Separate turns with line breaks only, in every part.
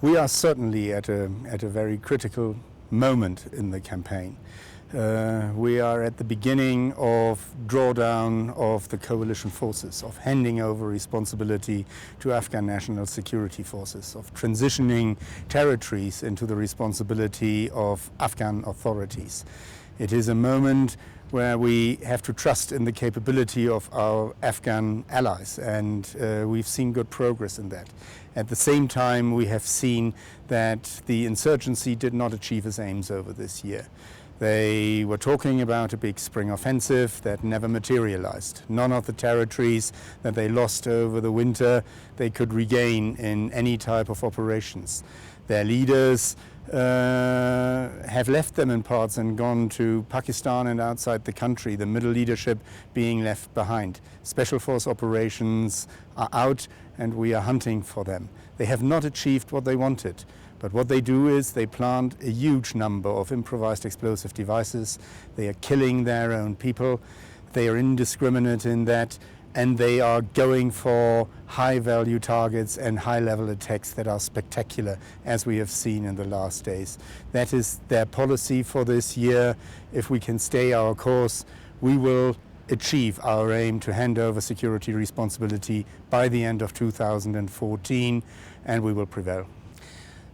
We are certainly at a very critical moment in the campaign. We are at the beginning of drawdown of the coalition forces, of handing over responsibility to Afghan national security forces, of transitioning territories into the responsibility of Afghan authorities. It is a moment where we have to trust in the capability of our Afghan allies, and we've seen good progress in that. At the same time, we have seen that the insurgency did not achieve its aims over this year. They were talking about a big spring offensive that never materialized. None of the territories that they lost over the winter they could regain in any type of operations. Their leaders have left them in parts and gone to Pakistan and outside the country, the middle leadership being left behind. Special force operations are out and we are hunting for them. They have not achieved what they wanted, but what they do is they plant a huge number of improvised explosive devices. They are killing their own people. They are indiscriminate in that, and they are going for high-value targets and high-level attacks that are spectacular, as we have seen in the last days. That is their policy for this year. If we can stay our course, we will achieve our aim to hand over security responsibility by the end of 2014, and we will prevail.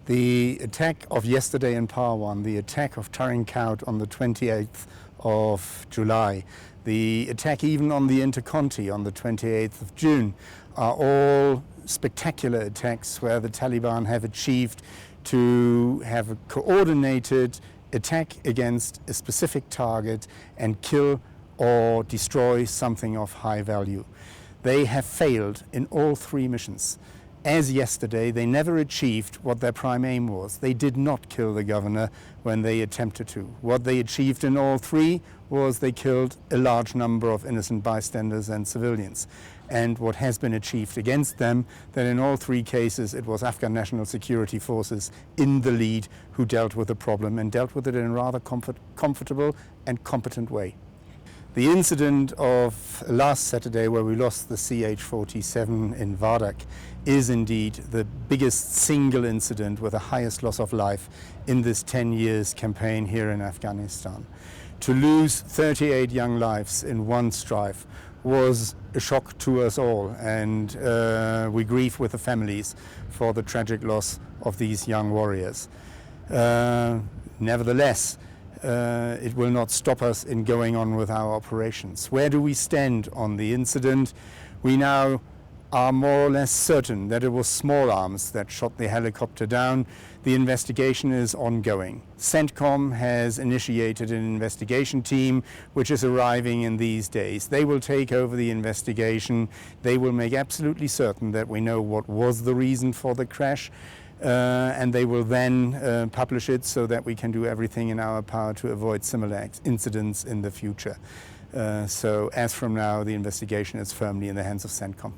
The attack of yesterday in Parwan, the attack of Tarinkout on the 28th of July, the attack even on the Interconti on the 28th of June are all spectacular attacks where the Taliban have achieved to have a coordinated attack against a specific target and kill or destroy something of high value. They have failed in all three missions. As yesterday, they never achieved what their prime aim was. They did not kill the governor when they attempted to. What they achieved in all three was they killed a large number of innocent bystanders and civilians. And what has been achieved against them, that in all three cases it was Afghan national security forces in the lead who dealt with the problem and dealt with it in a rather comfortable and competent way. The incident of last Saturday where we lost the CH-47 in Wardak is indeed the biggest single incident with the highest loss of life in this 10 years campaign here in Afghanistan. To lose 38 young lives in one strife was a shock to us all, and we grieve with the families for the tragic loss of these young warriors. Nevertheless, it will not stop us in going on with our operations. Where do we stand on the incident? We now are more or less certain that it was small arms that shot the helicopter down. The investigation is ongoing. CENTCOM has initiated an investigation team which is arriving in these days. They will take over the investigation. They will make absolutely certain that we know what was the reason for the crash. And they will then publish it so that we can do everything in our power to avoid similar incidents in the future. So as from now, the investigation is firmly in the hands of CENTCOM.